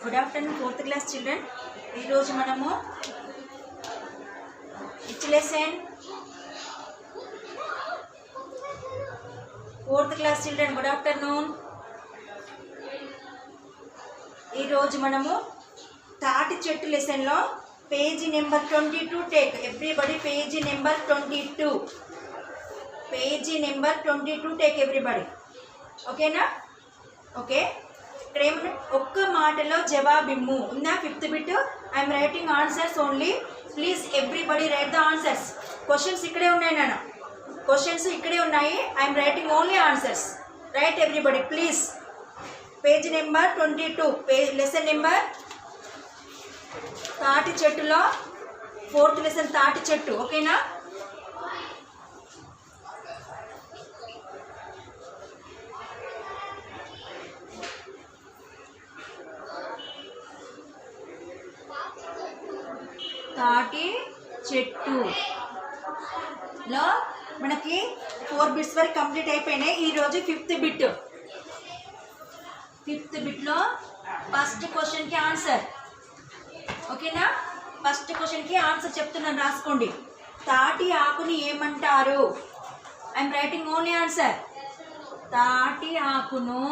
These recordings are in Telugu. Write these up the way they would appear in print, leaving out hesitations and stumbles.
Good afternoon fourth class children. ఈరోజు మనము which lesson fourth class children good afternoon. ఈరోజు మనము తాటి చెట్టు లెసన్లో page number 22 take everybody. Page number 22, page number 22 take everybody. ఓకేనా? ఓకే. ఇక్కడ ఏమన్నా ఒక్క మాటలో జవాబిమ్ము ఉందా? Fifth bit. I'm writing answers only. Please everybody write the answers. Questions ఇక్కడే ఉన్నాయి నాన్న, క్వశ్చన్స్ ఇక్కడే ఉన్నాయి. I'm writing only answers. Write everybody please. Page number 22, lesson number తాటి చెట్టులో ఫోర్త్ లెసన్ తాటి చెట్టు. ఓకేనా? తాటి చెట్టులో మనకి 4 బిట్స్ వరకు కంప్లీట్ అయిపోయినాయి. ఈరోజు ఫిఫ్త్ బిట్లో ఫస్ట్ క్వశ్చన్కి ఆన్సర్. ఓకేనా? ఫస్ట్ క్వశ్చన్కి ఆన్సర్ చెప్తున్నాను, రాసుకోండి. తాటి ఆకుని ఏమంటారు? I'm writing only answer. తాటి ఆకును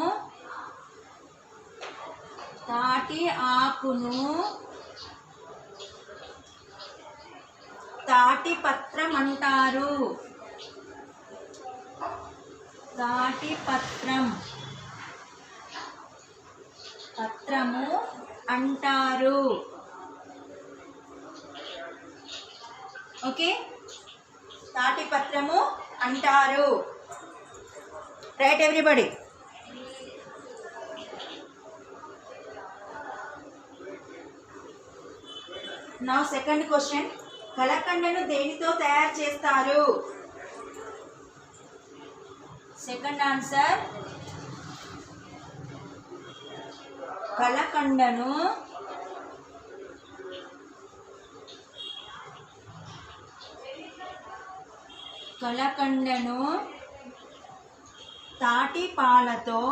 తాటి పత్రం అంటారు. తాటి పత్రము అంటారు. ఓకే, తాటి పత్రము అంటారు. Write everybody. Now second question. కలకండను దేనితో తయారు చేస్తారు? సెకండ్ ఆన్సర్, కలకండను తాటి పాలతో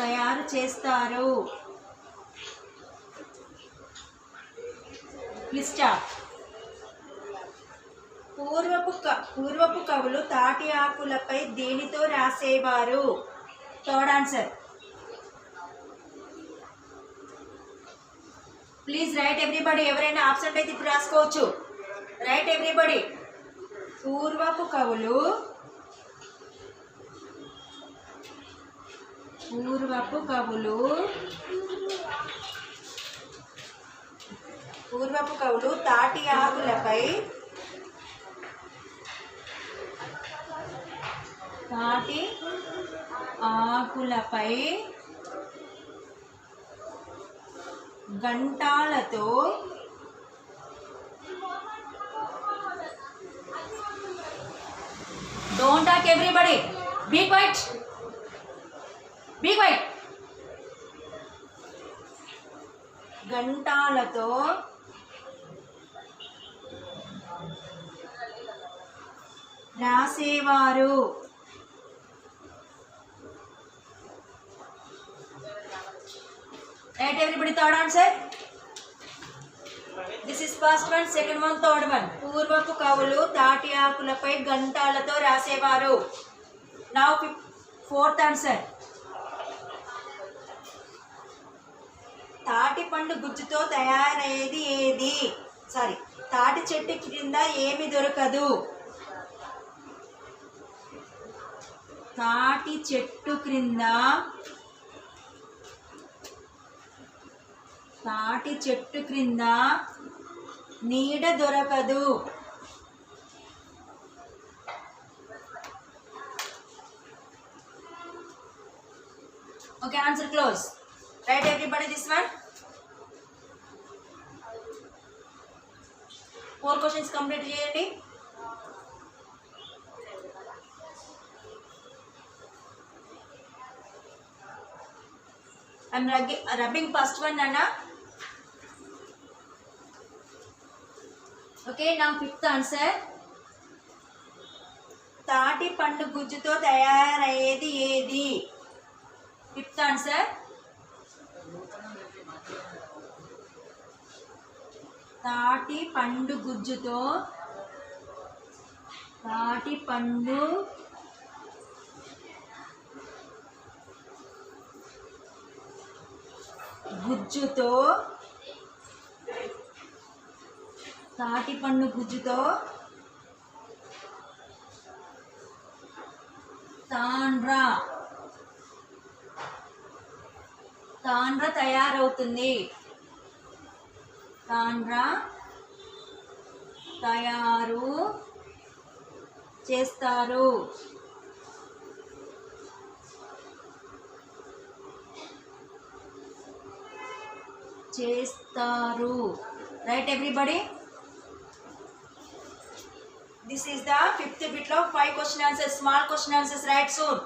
తయారు చేస్తారు. Please stop. పూర్వపు కవులు తాటి ఆకులపై దేనితో రాసేవారు? Third answer. Please write everybody. ఎవరైనా ఆబ్సెంట్ అయితే ఇప్పుడు రాసుకోవచ్చు. Write everybody. పూర్వపు కవులు తాటి ఆకులపై గంటాలతో don't talk everybody. Be quiet. గంటాలతో రాసేవారు. Write everybody. Third answer. This is first one, second one, third one. పూర్వపు కవులు తాటి ఆకులపై గంటాలతో రాసేవారు. Now fourth answer. తాటి పండు గుజ్జుతో తయారయ్యేది ఏది? తాటి చెట్టు క్రింద ఏమి దొరకదు? తాటి చెట్టు క్రింద నీడ దొరకదు. Okay, answer close. Right everybody this one. 4 questions complete చేయండి. I'm rubbing first one, Nana. Okay నా ఫిఫ్త్ ఆన్సర్ తాటి పండు గుజ్జుతో తయారయ్యేది ఏది? ఫిఫ్త్ ఆన్సర్ తాటి పండు గుజ్జుతో తాండ్ర తయారవుతుంది. తయారు చేస్తారు. Write everybody. This is the fifth bit లో 5 question answers, small question answers. Write soon.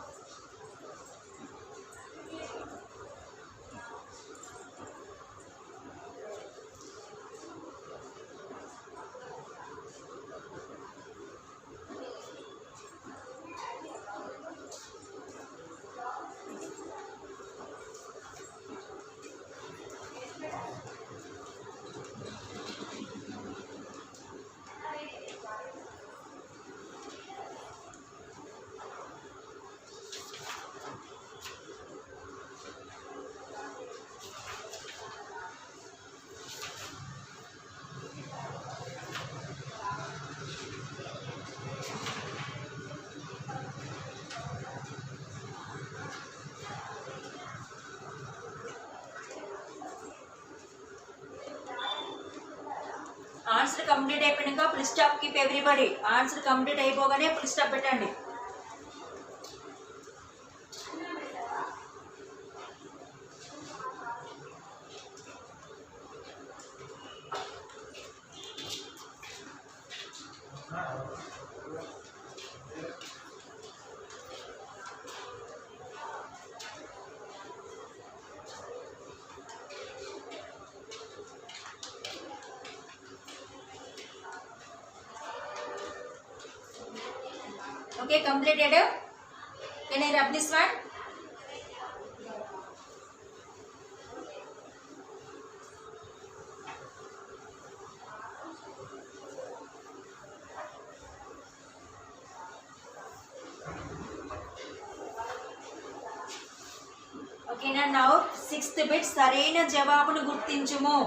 Answer complete అయిపోయినాక full stop keep everybody. Answer complete అయిపోగానే ఫుల్ స్టాప్ పెట్టండి. Okay, completed. Can I rub this one? Okay, now sixth bit సరైన జవాబును గుర్తించుము.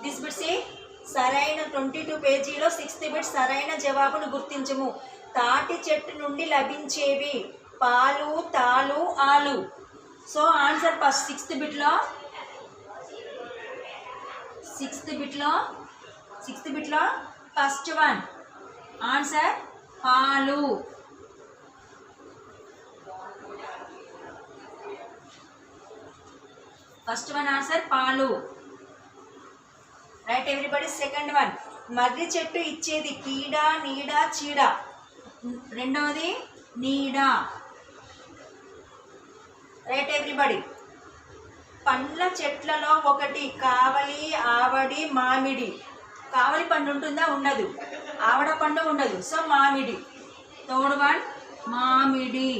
This bit say సరైన 22 పేజీలో 6th బిట్ సరైన జవాబును గుర్తించుము. తాటి చెట్టు నుండి లభించేవి పాలు, తాలు, ఆలు. సో ఆన్సర్ ఫస్ట్ 6th బిట్లో ఫస్ట్ వన్ ఆన్సర్ పాలు. ఫస్ట్ వన్ ఆన్సర్ పాలు. Write everybody. సెకండ్ వన్ మర్రి చెట్టు ఇచ్చేది కీడ, నీడ, చీడ. రెండవది నీడ. రైట్ ఎవ్రీబడి. పండ్ల చెట్లలో ఒకటి కావలి, ఆవడి, మామిడి. కావలి పండు ఉంటుందా? ఉండదు. ఆవడ పండు ఉండదు. సో మామిడి. థర్డ్ వన్ మామిడి.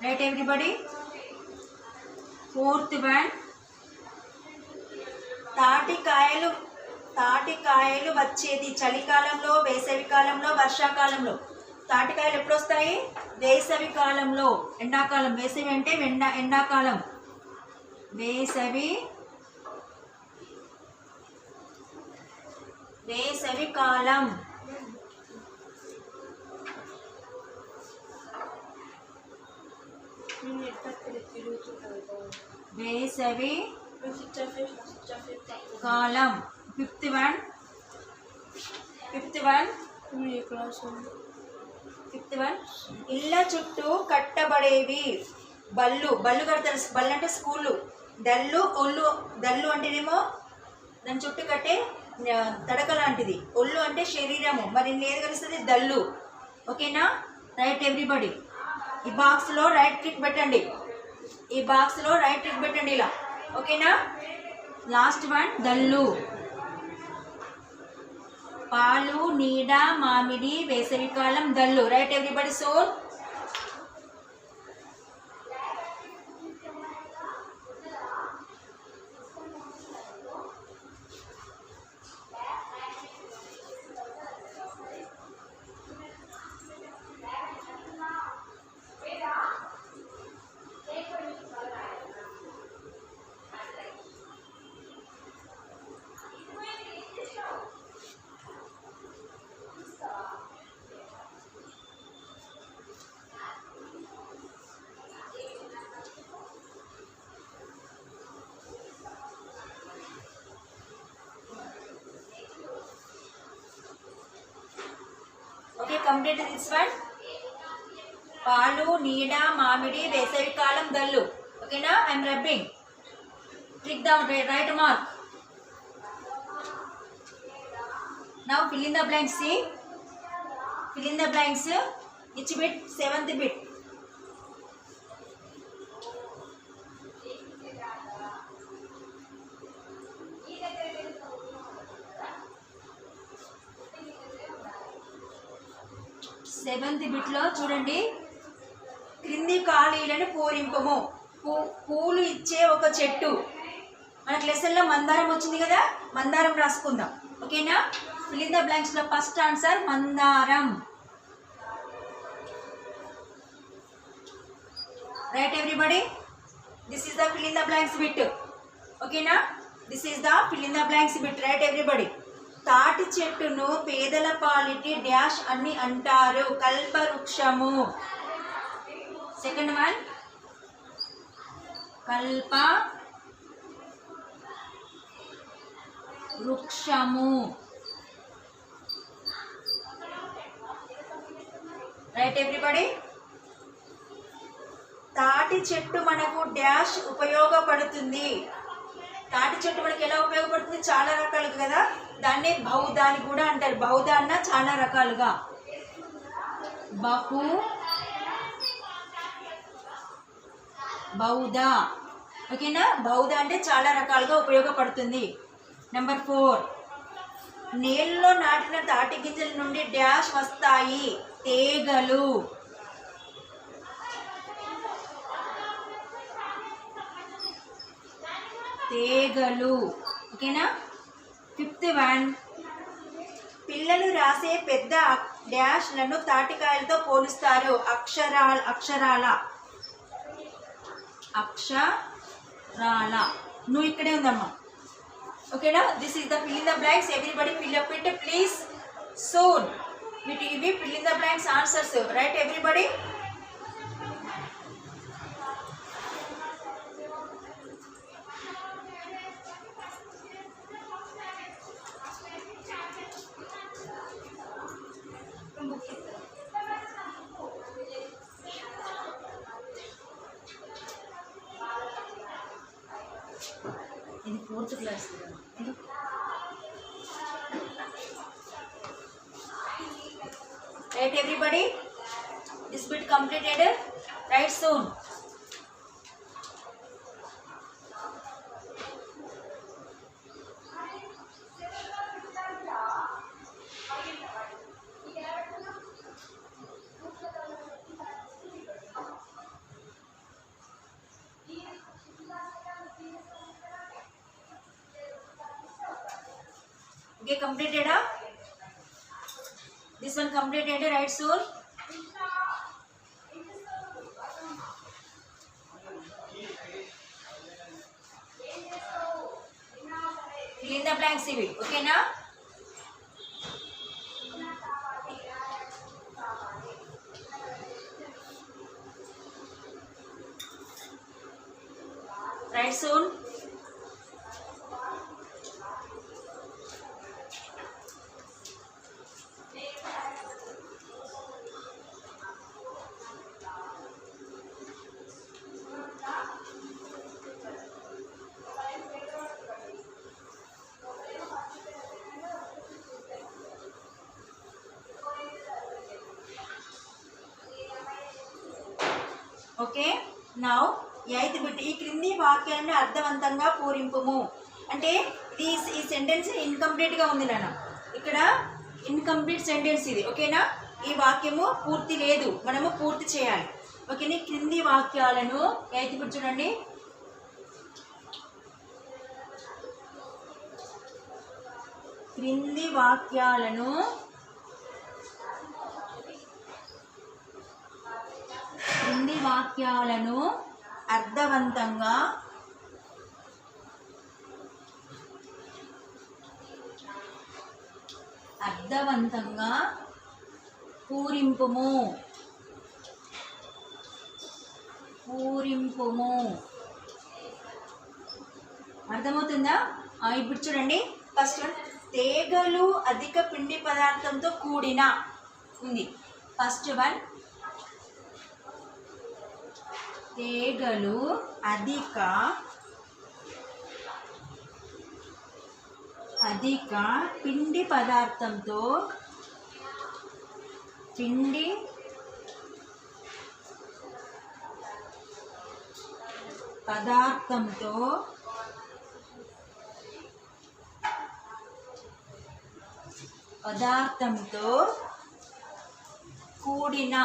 Right everybody. ఫోర్త్ వన్ తాటికాయలు వచ్చేది చలికాలంలో, వేసవి కాలంలో, వర్షాకాలంలో. తాటికాయలు ఎప్పుడు వస్తాయి? వేసవి కాలంలో. ఎండాకాలం. వేసవి అంటే ఎండాకాలం. వేసవి కాలం. వేసవి కాలం. ఫిఫ్త్ వన్ ఇళ్ళ చుట్టూ కట్టబడేవి బళ్ళు కడతారు. బళ్ళు అంటే స్కూళ్ళు. దళ్ళు అంటేనేమో దాని చుట్టూ కట్టే తడక లాంటిది. ఒళ్ళు అంటే శరీరము. మరి ఏది కలుస్తుంది? దళ్ళు. ఓకేనా? Write everybody. ఈ బాక్స్లో రైట్ క్లిక్ పెట్టండి. ఇలా. ఓకేనా? లాస్ట్ వన్ దల్లు. పాలు, నీడ, మామిడి, వేసవికాలం, దల్లు. Write everybody soon. Okay, complete this one. పాలు, నీడ, మామిడి, వేసవికాలం, దల్లు. ఓకేనా? I'm rubbing. Click down, right mark. Now fill in the blanks. See, fill in the blanks. Each bit, 7th bit. Seventh బిట్లో చూడండి, క్రింది ఖాళీలను పూరింపము. పూలు ఇచ్చే ఒక చెట్టు. మనకు లెసన్లో మందారం వచ్చింది కదా, మందారం రాసుకుందాం. ఓకేనా? ఫిల్ ఇన్ ద బ్లాంక్స్లో ఫస్ట్ ఆన్సర్ మందారం. Write everybody, this is the fill in the blanks bit. ఓకేనా? This is the fill in the blanks bit. Write everybody. తాటి చెట్టును పేదల పాలిటి డాష్ అని అంటారు. కల్పవృక్షము. సెకండ్ వన్ కల్ప వృక్షము. Right everybody. తాటి చెట్టు మనకు డాష్ ఉపయోగపడుతుంది. తాటి చెట్టు మనకి ఎలా ఉపయోగపడుతుంది? చాలా రకాలుగా కదా. దాన్నే బహుదా అని కూడా అంటారు. బహుదా అన్న చాలా రకాలుగా. బహుదా. ఓకేనా? బహుదా అంటే చాలా రకాలుగా ఉపయోగపడుతుంది. నెంబర్ 4, నేలలో నాటిన తాటి గింజల నుండి డాష్ వస్తాయి. తీగలు. తీగలు. ఓకేనా? ఫిఫ్త్ వన్, పిల్లలు రాసే పెద్ద డాష్లను తాటికాయలతో పోలుస్తారు. అక్షరాల. నువ్వు ఇక్కడే ఉందమ్మా. ఓకేనా? This is the fill in the blanks. Everybody fill up it please soon. ఇవి fill in the blanks answers. Write everybody. ఇది 4th class. Right everybody, this bit completed. Write soon. Okay, completed. This one completed. Right soon. Fill in the blanks. Okay na? Right soon. Okay. Now 8th bit. ఈ క్రింది వాక్యాన్ని అర్థవంతంగా పూరింపుము. అంటే ఇది ఈ సెంటెన్స్ ఇన్కంప్లీట్గా ఉంది నాన్న, ఇక్కడ ఇన్కంప్లీట్ సెంటెన్స్ ఇది. ఓకేనా, ఈ వాక్యము పూర్తి లేదు, మనము పూర్తి చేయాలి. ఓకేనా, క్రింది వాక్యాలను ఇప్పుడు చూడండి, క్రింది వాక్యాలను అర్థవంతంగా పూరింపుము. అర్థమవుతుందా? ఇప్పుడు చూడండి, ఫస్ట్ వన్, తీగలు అధిక పిండి పదార్థంతో కూడిన ఉంది. ఫస్ట్ వన్, తీగలు అధిక పిండి పదార్థంతో కూడిన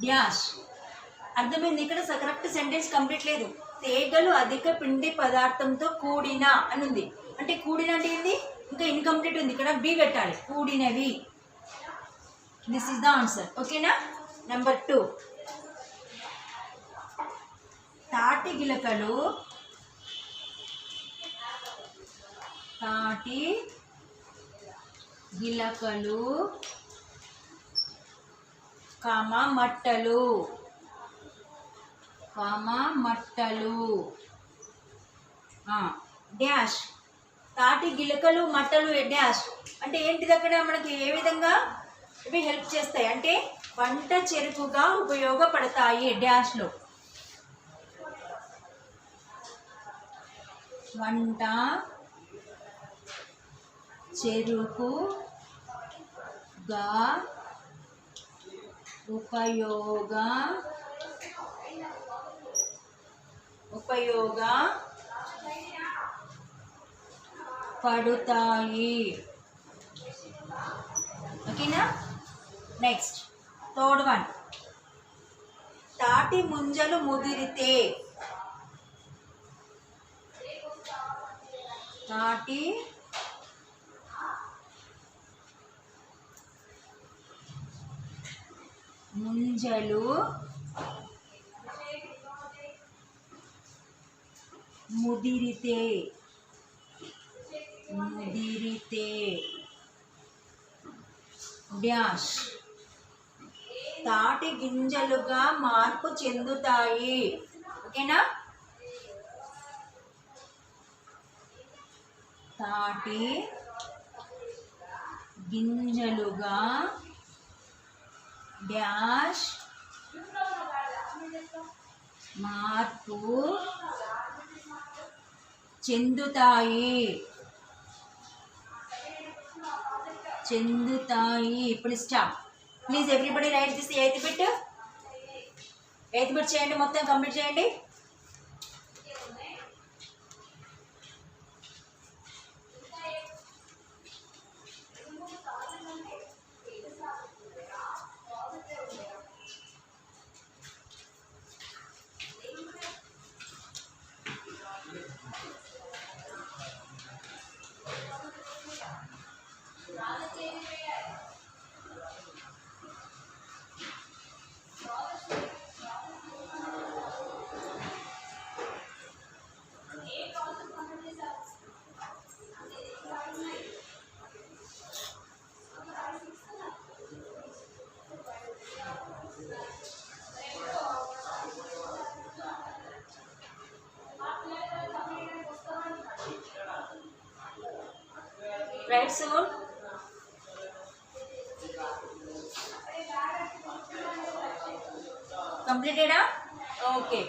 డ్యాష్. అర్థమైంది? ఇక్కడ కరెక్ట్ సెంటెన్స్ కంప్లీట్ లేదు. తీగలు అధిక పిండి పదార్థంతో కూడిన అని ఉంది. అంటే కూడిన అంటే ఏంది? ఇంకా ఇన్కంప్లీట్ ఉంది, ఇక్కడ బి పెట్టాలి. కూడినవి. This is the answer. ఓకేనా. నెంబర్ 2, తాటి గిలకలు మట్టలు డాష్. తాటి గిలకలు మట్టలు డాష్ అంటే ఏంటిది? అక్కడ మనకి ఏ విధంగా ఇవి హెల్ప్ చేస్తాయి అంటే వంట చెరుకుగా ఉపయోగపడతాయి. డాష్లో వంట చెరుకుగా ఉపయోగపడుతాయి. ఓకేనా. నెక్స్ట్ థర్డ్ వన్, తాటి ముంజలు ముదిరితే. తాటి ముంజలు ముదిరితే డాష్. తాటి గింజలుగా మార్పు చెందుతాయి. ఓకేనా. తాటి గింజలుగా డాష్ మార్పు చెందుతాయి. ఇప్పుడు stop. Please everybody right this eighth bit చేయండి, మొత్తం కంప్లీట్ చేయండి. Right soon. Completed? Okay.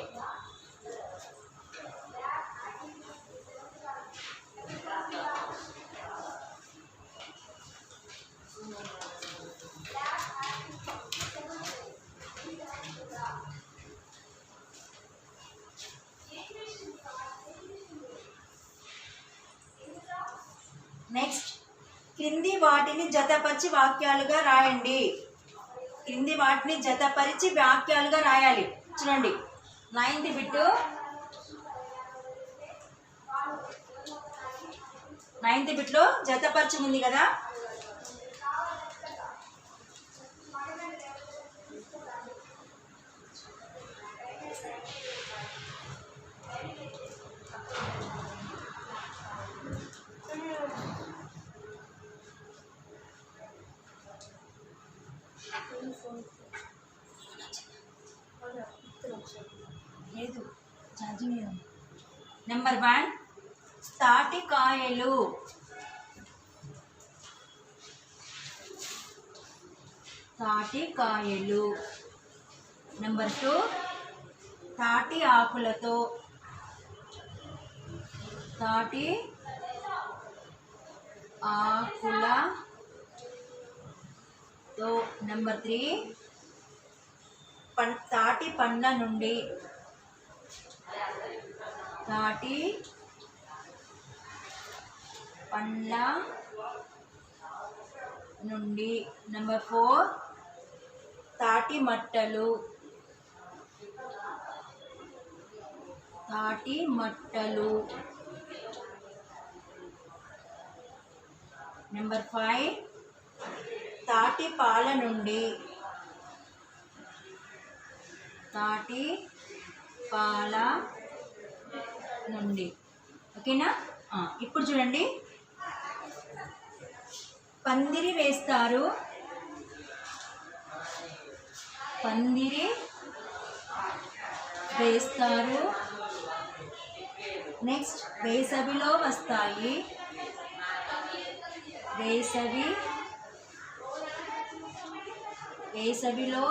క్రింది వాటిని జతపరిచి వాక్యాలుగా రాయండి. క్రింది వాటిని జతపరిచి వాక్యాలుగా రాయాలి. చూడండి 9th బిట్టు 9th బిట్లో జతపరిచి ఉంది కదా. లేదు ఛార్జింగ్ లేదు. నెంబర్ 1 తాటికాయలు. తాటికాయలు. నెంబర్ 2 తాటి ఆకులతో. తాటి ఆకులతో. నెంబర్ 3 తాటి పండ్ల నుండి. తాటి పండ్ల నుండి. నెంబర్ 4 తాటి మట్టలు. తాటి మట్టలు. నెంబర్ 5 తాటి పాల నుండి. తాటి పాల నుండి. ఓకేనా. ఇప్పుడు చూడండి, పందిరి వేస్తారు. పందిరి వేస్తారు. నెక్స్ట్ వేసవిలో వస్తాయి. వేసవిలో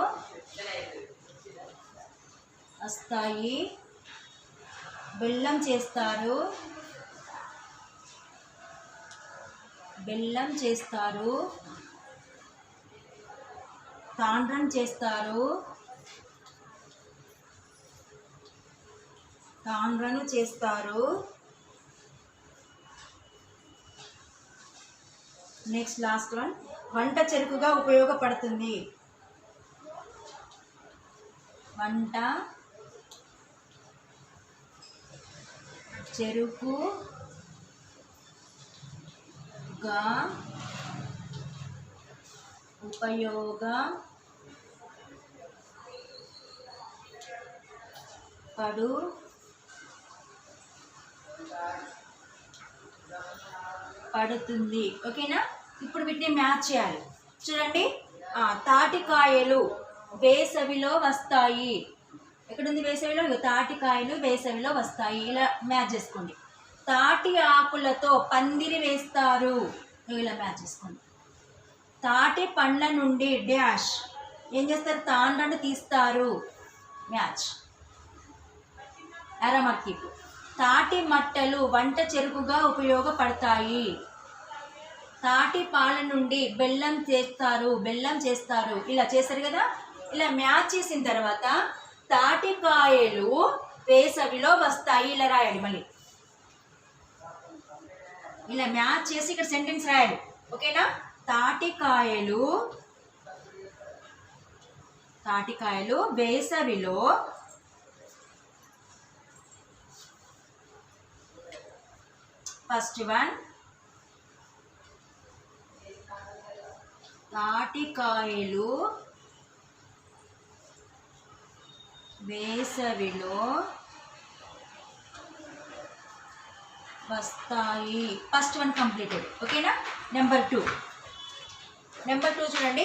వస్తాయి. బెల్లం చేస్తారు. బెల్లం చేస్తారు. తాండ్రం చేస్తారు. తాండ్రను చేస్తారు. నెక్స్ట్ లాస్ట్ వన్, వంట చెరుకుగా ఉపయోగపడుతుంది. వంట చెరుకుగా ఉపయోగపడుతుంది. ఓకేనా. ఇప్పుడు వీటిని మ్యాచ్ చేయాలి. చూడండి, తాటికాయలు వేసవిలో వస్తాయి. ఎక్కడుంది వేసవిలో? తాటికాయలు వేసవిలో వస్తాయి. ఇలా మ్యాచ్ చేసుకోండి. తాటి ఆకులతో పందిరి వేస్తారు. ఇలా మ్యాచ్ చేసుకోండి. తాటి పండ్ల నుండి డాష్ ఏం చేస్తారు? తాండ్రను తీస్తారు. మ్యాచ్. అరమర్కిపు. తాటి మట్టలు వంట చెరుకుగా ఉపయోగపడతాయి. తాటి పాల నుండి బెల్లం చేస్తారు. ఇలా చేస్తారు కదా. ఇలా మ్యాచ్ చేసిన తర్వాత తాటికాయలు వేసవిలో వస్తాయి. ఇలా రాయాలి. మళ్ళీ ఇలా మ్యాచ్ చేసి ఇక్కడ సెంటెన్స్ రాయాలి. ఓకేనా. తాటికాయలు వేసవిలో ఫస్ట్ వన్, తాటికాయలు వేసవిలో వస్తాయి. First one completed. ఓకేనా. నెంబర్ 2 చూడండి,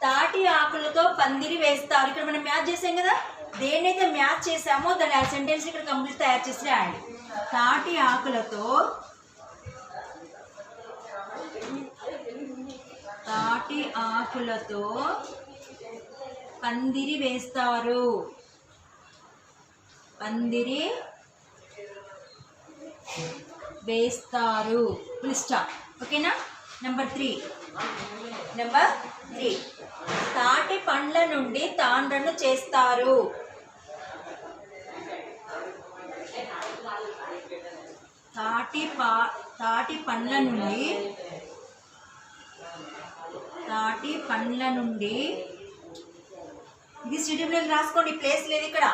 తాటి ఆకులతో పందిరి వేస్తారు. ఇక్కడ మనం మ్యాచ్ చేసాం కదా. దేన్నైతే మ్యాచ్ చేసామో దాని ఆ సెంటెన్స్ ఇక్కడ కంప్లీట్ తయారు చేసి రాయాలి. తాటి ఆకులతో పందిరి వేస్తారు. Full stop. ఓకేనా. నెంబర్ 3 తాటి పండ్ల నుండి తాండ్రను చేస్తారు. తాటి పండ్ల నుండి తాటి పండ్ల నుండి, ఇది సిడిబ్లెస్ రాసుకోండి, ప్లేస్ లేదు ఇక్కడ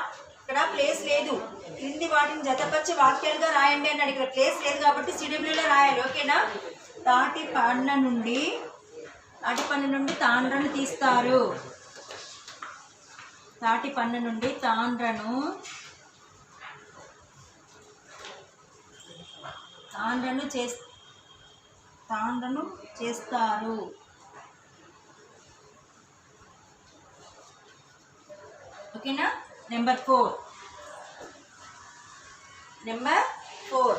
ప్లేస్ లేదు. క్రింది వాటిని జతపరిచి వాక్యాలుగా రాయండి అన్నాడు. ఇక్కడ ప్లేస్ లేదు కాబట్టి సిడిబ్లెలో రాయాలి. ఓకేనా? తాటి పండ్ల నుండి తాండ్రను తీస్తారు. తాటి పండు నుండి తాండ్రను చేస్తారు. ఓకేనా? నెంబర్ 4. Number 4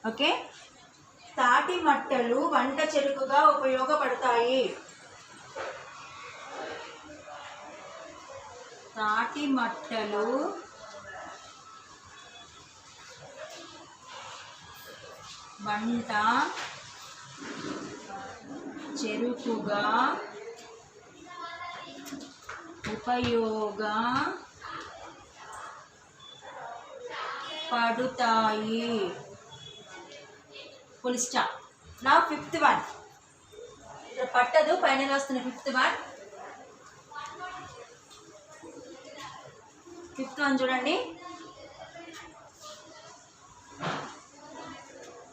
okay. తాటి మట్టలు వంట చెరుకుగా ఉపయోగపడతాయి. తాటి మట్టలు వంట చెరుకుగా ఉపయోగపడుతాయి. Full stop. నా 5th one ఇక్కడ పట్టదు, పైన వస్తున్న 5th one చూడండి.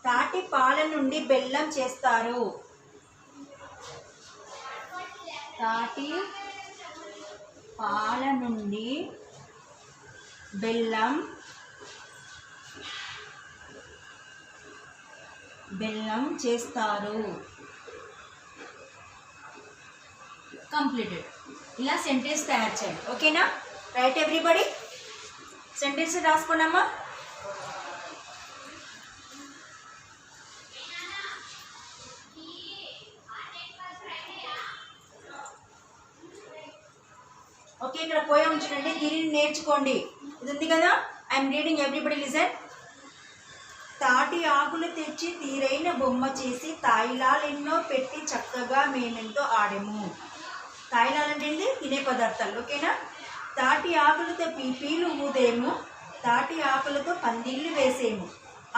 తాటి పాల నుండి బెల్లం చేస్తారు. తాటి పాల నుండి బెల్లం చేస్తారు. కంప్లీటెడ్. ఇలా సెంటెన్స్ తయారు చేయండి. ఓకేనా? Write everybody. సెంటెన్స్ రాసుకోనమ్మా. ఓకే, ఇక్కడ పోయం చూడండి, దీనిని నేర్చుకోండి. ఇది ఉంది కదా, ఐఎమ్ రీడింగ్, ఎవ్రీబడి లిజన్. తాటి ఆకులు తెచ్చి తీరైన బొమ్మ చేసి తాయిలాలెన్నో పెట్టి చక్కగా మేమెంతో ఆడెము. తాయిలాలు అంటే తినే పదార్థాలు. ఓకేనా? తాటి ఆకులతో పీపీలు ఊదేము, తాటి ఆకులతో పందిళ్ళు వేసేము,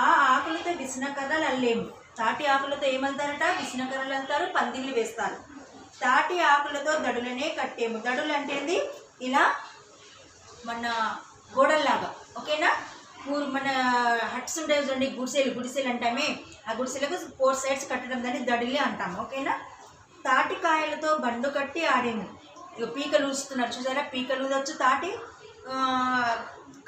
ఆ ఆకులతో విసనకర్రలు అల్లేము. తాటి ఆకులతో ఏమంటారట? విసనకర్రలు అంటారు, పందిళ్ళు వేస్తారు. తాటి ఆకులతో దడులనే కట్టేము. దడులు అంటే ఇలా మన గోడల్లాగా. ఓకేనా? మన హట్స్ ఉంటాయి చూడండి, గుడిసెలు అంటామే, ఆ గుడిసెలకు 4 sides కట్టడం దాన్ని దడిలే అంటాము. ఓకేనా? తాటికాయలతో బండు కట్టి ఆడేము. ఇక పీకలు ఊస్తున్నారు చూసారా, పీకలు ఊదొచ్చు.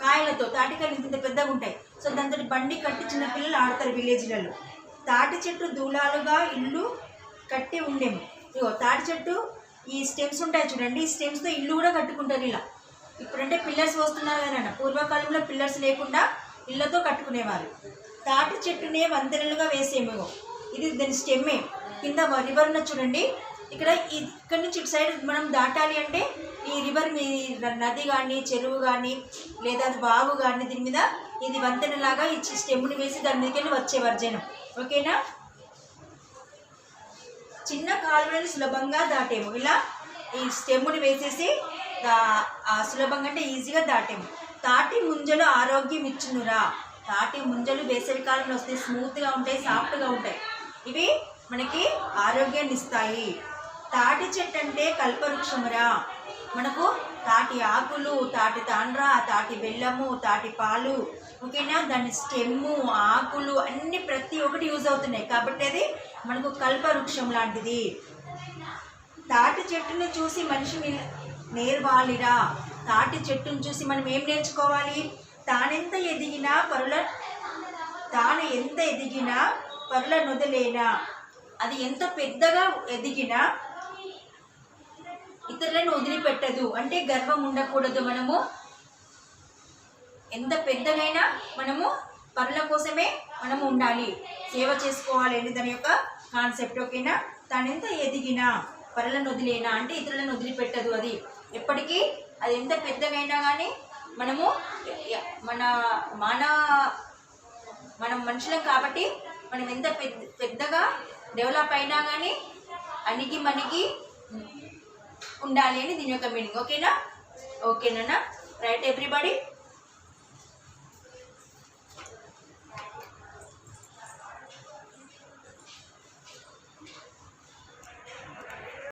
కాయలతో, తాటికాయలు ఇంత పెద్దగా ఉంటాయి. సో దాంతో బండి కట్టి చిన్న పిల్లలు ఆడతారు విలేజ్లలో. తాటి చెట్టు దూలాలుగా ఇల్లు కట్టి ఉండేము. ఇగో తాటి చెట్టు ఈ స్టెమ్స్ ఉంటాయి చూడండి, ఈ స్టెమ్స్తో ఇల్లు కూడా కట్టుకుంటారు ఇలా. ఇప్పుడంటే పిల్లర్స్ వస్తున్నారు కదా, పూర్వకాలంలో పిల్లర్స్ లేకుండా ఇళ్ళతో కట్టుకునేవారు. తాటి చెట్టునే వంతెనలుగా వేసేమో. ఇది దాని స్టెమ్మే. కింద రివర్ ఉన్న చూడండి, ఇక్కడ నుంచి ఇటు సైడ్ మనం దాటాలి అంటే ఈ రివర్ మీ నది కానీ చెరువు కానీ లేదా వాగు కానీ దీని మీద ఇది వంతెనలాగా ఈ స్టెమ్ని వేసి దాని మీదకెళ్ళి వచ్చేవారు జనం. ఓకేనా? చిన్న కాలువలను సులభంగా దాటేము. ఇలా ఈ స్టెమ్ని వేసేసి సులభంగా అంటే ఈజీగా దాటేము. తాటి ముంజలు ఆరోగ్యం ఇచ్చునురా. తాటి ముంజలు వేసవి కాలంలో వస్తాయి, స్మూత్గా ఉంటాయి, సాఫ్ట్గా ఉంటాయి. ఇవి మనకి ఆరోగ్యాన్ని ఇస్తాయి. తాటి చెట్టు అంటే కల్పవృక్షమురా. మనకు తాటి ఆకులు, తాటి తాండ్ర, తాటి బెల్లము, తాటి పాలు, ఓకేనా, దాని స్టెమ్ము, ఆకులు అన్నీ ప్రతి ఒక్కటి యూజ్ అవుతున్నాయి కాబట్టి అది మనకు కల్పవృక్షం లాంటిది. తాటి చెట్టును చూసి మనిషి నేర్వాలిరా. తాటి చెట్టును చూసి మనం ఏం నేర్చుకోవాలి? తాను ఎంత ఎదిగినా పరుల నొదలేనా. అది ఎంత పెద్దగా ఎదిగినా ఇతరులను వదిలిపెట్టదు. అంటే గర్వం ఉండకూడదు. మనము ఎంత పెద్దగైనా మనము పరుల కోసమే మనము ఉండాలి, సేవ చేసుకోవాలి అని దాని యొక్క కాన్సెప్ట్. ఓకేనా? తాను ఎంత ఎదిగినా పరులను వదిలేనా అంటే ఇతరులను వదిలిపెట్టదు. అది ఎప్పటికీ అది ఎంత పెద్దగైనా కానీ మనము మనం మనుషులం కాబట్టి మనం ఎంత పెద్దగా డెవలప్ అయినా కానీ అణిగి మణిగి ఉండాలి అని దీని యొక్క మీనింగ్. ఓకేనా? ఓకేనా? Write everybody.